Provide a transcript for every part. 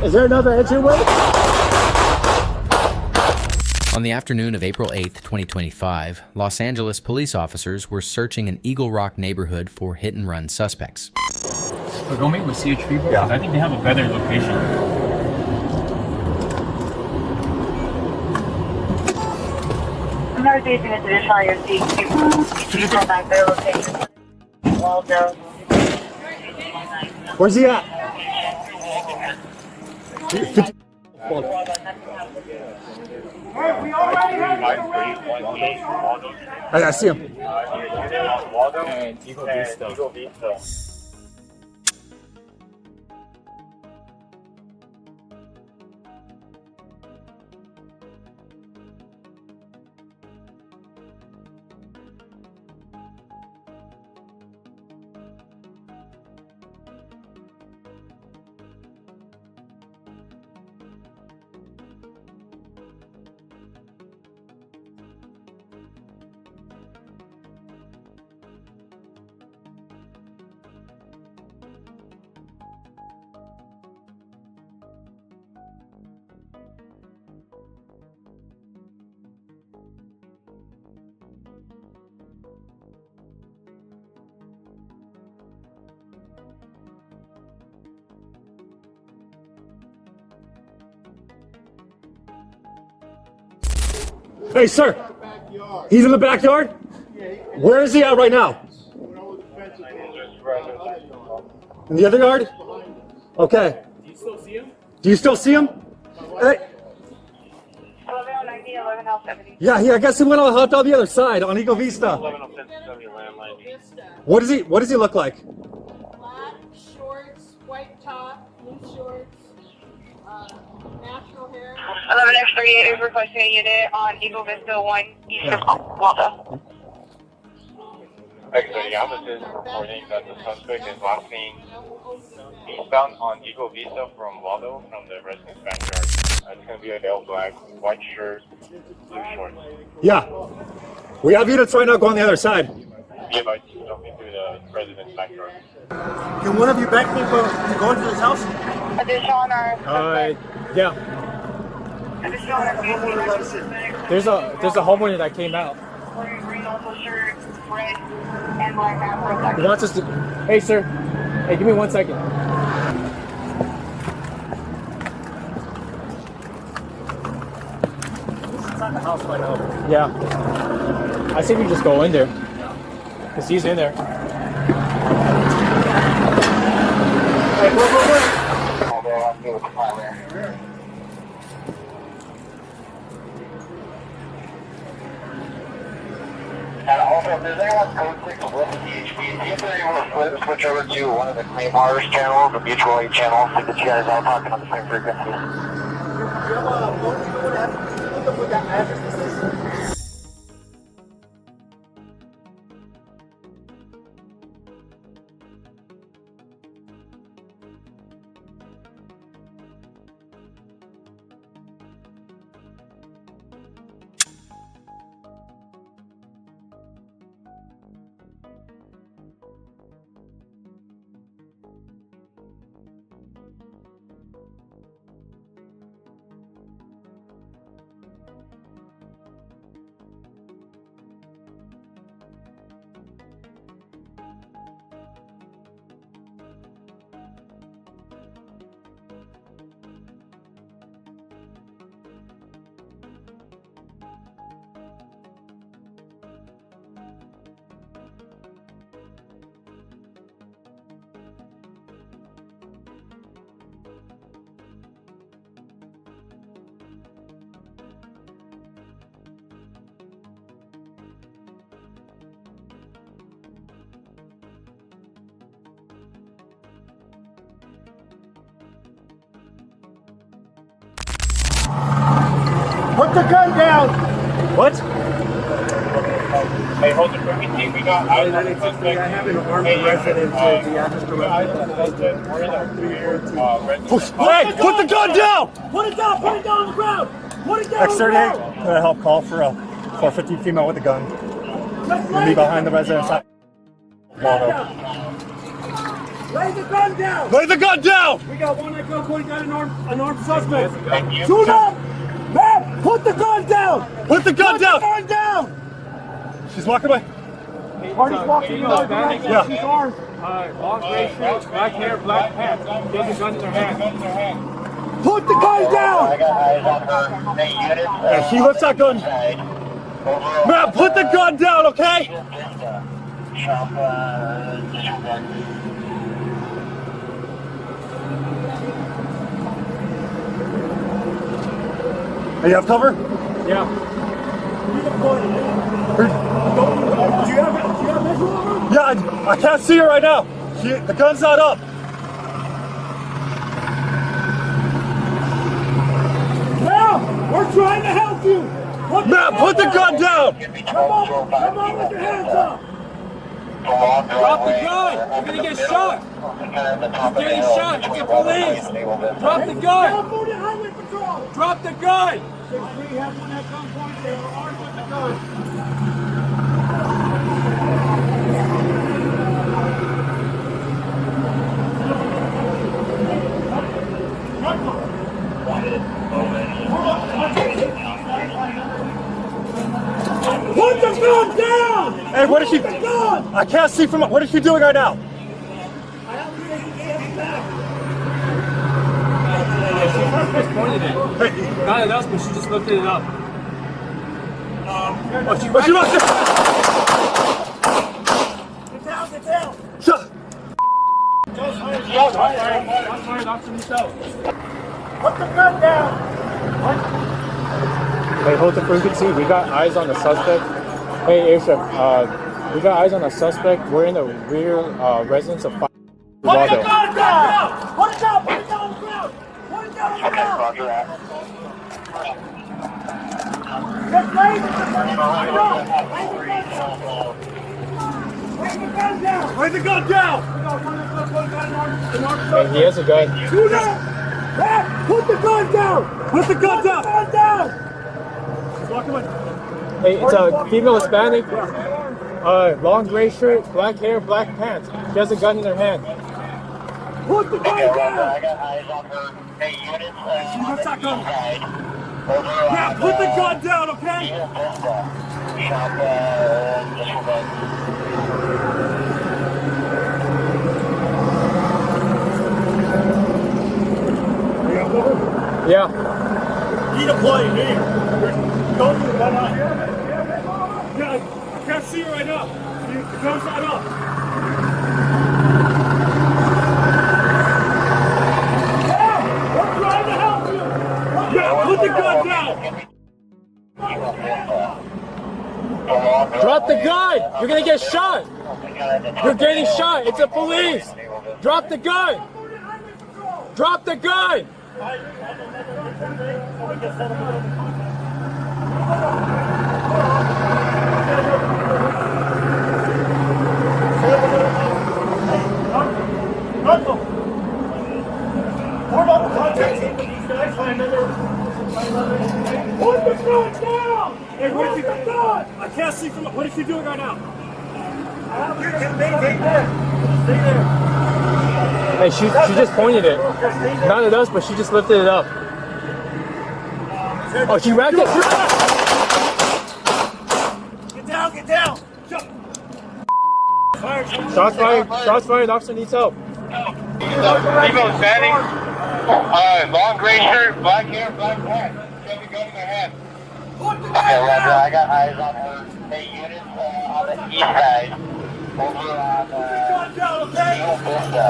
Is there another entryway? On the afternoon of April 8th, 2025, Los Angeles police officers were searching an Eagle Rock neighborhood for hit-and-run suspects. So go meet with CHP, bro. Yeah. I think they have a better location. I'm not facing a tradition on your seat. You go back their location. Waldo. Where's he at? I see him. And Eagle Vista. Hey, sir. He's in the backyard? Where is he at right now? In the other yard? Okay. Do you still see him? Do you still see him? Hey. 1190, 1170. Yeah, I guess he went out the other side on Eagle Vista. What does he look like? Black shorts, white top, blue shorts, natural hair. 11X38 is requesting a unit on Eagle Vista 1 east of Waldo. X-30 officers reporting that the suspect is last seen eastbound on Eagle Vista from Waldo from the residence backyard. It's going to be a all black, white shirt, blue shorts. Yeah. We have units right now going the other side. Yeah, but jumping through the residence backyard. Can one of you back me to go into this house? Additional on our suspect. Yeah. Additional on our suspect. There's a homeowner that came out. Wearing green also shirt, red, and black afro black. He wants us to. Hey, sir. Hey, give me 1 second. He's inside the house right now. Yeah. I think we just go in there. Because he's in there. Hey, wait. And also, if there's anyone code quick to work with DHP, see if they're able to switch over to one of the Claymores channels, the mutual aid channels, so that you guys all talking on the same frequency. Put the gun down! What? Hey, hold the freaking we got eyes on the suspect. I have an armed resident to the address directly. We're in the rear residence. Hey, put the gun down! Put it down on the ground! Put it down on the X38, ground! can I help call for a 450 female with a gun? We'll be behind the residence. Waldo. Lay the gun down! Lay the gun down! We got one at gunpoint, got an armed suspect. Shoot up! Ma'am, put the gun down! Put the gun down! Put the gun down! She's walking away. Party's walking in the direction. Yeah. She's armed. Long gray shirt, black hair, black pants. She has a gun in her hand. Put the gun down! I got eyes on her. Hey, units. Yeah, she looks that gun. Ma'am, put the gun down, okay? Shop, disregard. Hey, you have cover? Yeah. Do you have visual on her? Yeah, I can't see her right now. The gun's not up. Ma'am, we're trying to help you. Ma'am, put the gun down. Come on with your hands up. Drop the gun! You're gonna get shot! You're getting shot! It's the police! Drop the gun! California Highway Patrol. Drop the gun! We have one at gunpoint. They are armed with the gun. Put the gun down! Hey, what is she? I can't see from. What is she doing right now? She just pointed it. Not at us, but she just lifted it up. She wants to. Get down! Shut. Shots fired, Officer Michelle. Put the gun down! Hey, hold the frequency. We got eyes on the suspect. Hey, Airship, we got eyes on a suspect. We're in the rear residence of Put the gun down! Put it down! Put it down on the ground! Put it down on the ground! Roger that. Just lay the gun down! Lay the gun down! Hey, he has a gun. Do that! Hey, put the gun down! Put the gun down! Put the gun down! She's walking away. Hey, it's a female Hispanic. Long gray shirt, black hair, black pants. She has a gun in her hand. Put the gun Okay, Roger, down! I got eyes on her. Hey, units. What's that gun? Side. Yeah, put the gun down, okay? Shop, disregard. Yeah. Redeploy me. Don't do that out here. Yeah, I can't see her right now. The gun's not up. Yeah, we're trying to help you. Yeah, put the gun down. Drop the gun! You're gonna get shot! You're getting shot! It's the police! Drop the gun! Drop the gun! Put the gun down! Hey, what is she doing? I can't see from. What is she doing right now? You can maintain there. Stay there. Hey, she just pointed it. Not at us, but she just lifted it up. Oh, she racked it. Get down, get down. Shots fired. Shots fired. Officer needs help. Female standing. Long gray shirt, black hair, black pants. She has a gun in her hand. Okay, Roger, I got eyes on her. Hey, units on the east side. Over on Rio Vista.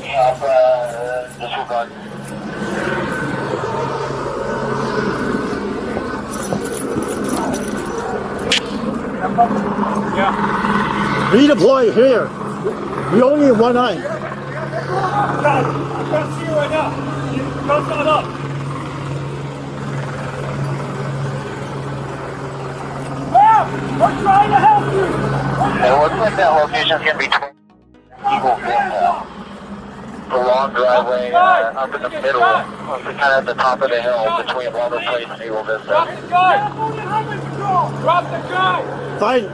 Shop, disregard. Yeah. Redeploy here. We only have one eye. God, I can't see you right now. The gun's not up. Ma'am, we're trying to help you. It looks like that location's gonna be Eagle Vista. The long driveway up in the middle, kind of at the top of the hill between Waldo Place and Eagle Drop Vista. the gun! Drop the gun!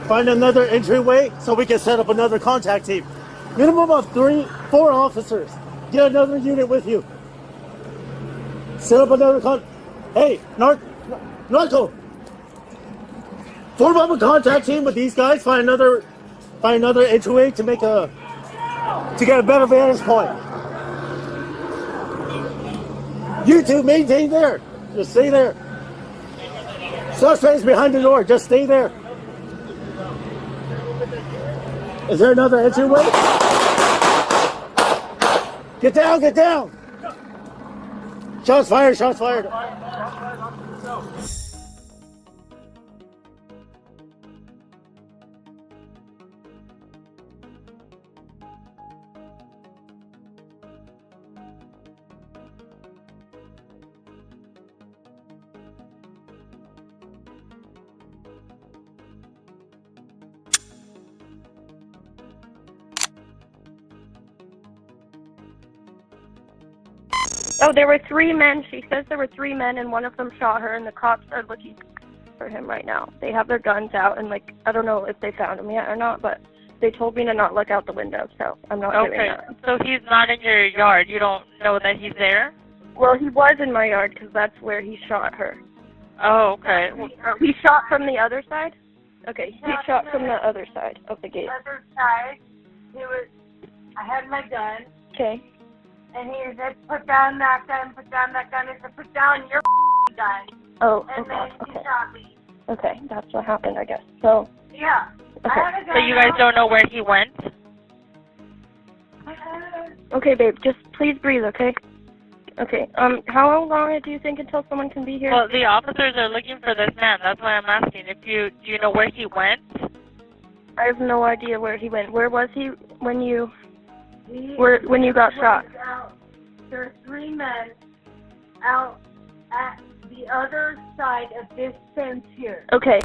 Find another entryway so we can set up another contact team. Minimum of 4 officers. Get another unit with you. Set up another Hey, Narco. Form up a contact team with these guys. Find another entryway to get a better vantage point. You two maintain there. Just stay there. Suspects behind the door. Just stay there. Is there another entryway? Get down, get down! Shots fired, shots fired. Oh, there were 3 men. She says there were 3 men, and one of them shot her, and the cops are looking for him right now. They have their guns out, and, like, I don't know if they found him yet or not, but they told me to not look out the window, so I'm not doing that. Okay, so he's not in your yard. You don't know that he's there? Well, he was in my yard, because that's where he shot her. Oh, okay. He shot from the other side? Okay, he shot from the other side of the gate. Other side, I had my gun. Okay. And he said, put down that gun, put down that gun. I said, put down your gun. Oh, and okay, then he shot me. Okay, that's what happened, I guess. So. Yeah. Okay. So you guys don't know where he went? Okay, babe, just please breathe, okay? Okay, how long do you think until someone can be here? Well, the officers are looking for this man. That's why I'm asking. Do you know where he went? I have no idea where he went. Where was he when you got shot? There are 3 men out at the other side of this fence here. Okay.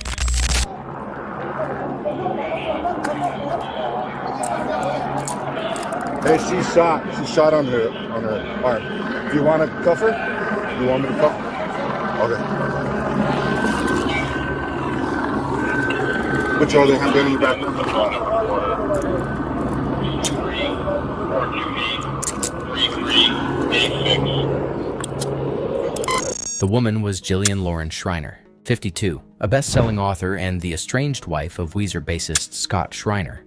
Hey, she's shot. She's shot on her arm. Do you want to cuff her? You want me to cuff her? Okay. Put your other hand in your back. The woman was Jillian Lauren Schreiner, 52, a best-selling author and the estranged wife of Weezer bassist Scott Schreiner.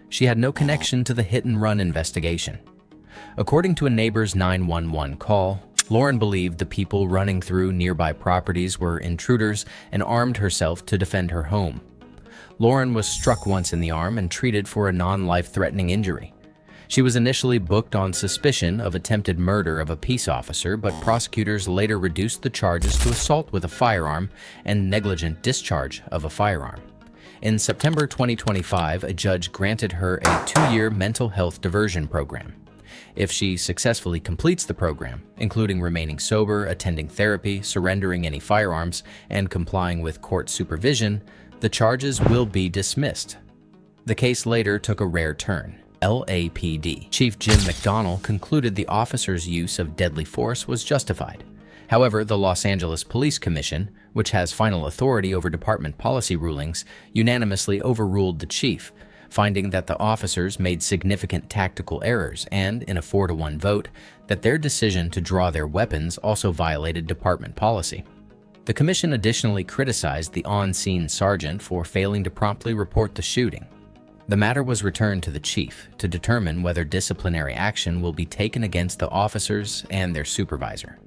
She had no connection to the hit-and-run investigation. According to a neighbor's 911 call, Lauren believed the people running through nearby properties were intruders and armed herself to defend her home. Lauren was struck once in the arm and treated for a non-life-threatening injury. She was initially booked on suspicion of attempted murder of a peace officer, but prosecutors later reduced the charges to assault with a firearm and negligent discharge of a firearm. In September 2025, a judge granted her a 2-year mental health diversion program. If she successfully completes the program, including remaining sober, attending therapy, surrendering any firearms, and complying with court supervision, the charges will be dismissed. The case later took a rare turn. LAPD Chief Jim McDonnell concluded the officer's use of deadly force was justified. However, the Los Angeles Police Commission, which has final authority over department policy rulings, unanimously overruled the chief, finding that the officers made significant tactical errors and, in a 4-to-1 vote, that their decision to draw their weapons also violated department policy. The commission additionally criticized the on-scene sergeant for failing to promptly report the shooting. The matter was returned to the chief to determine whether disciplinary action will be taken against the officers and their supervisor.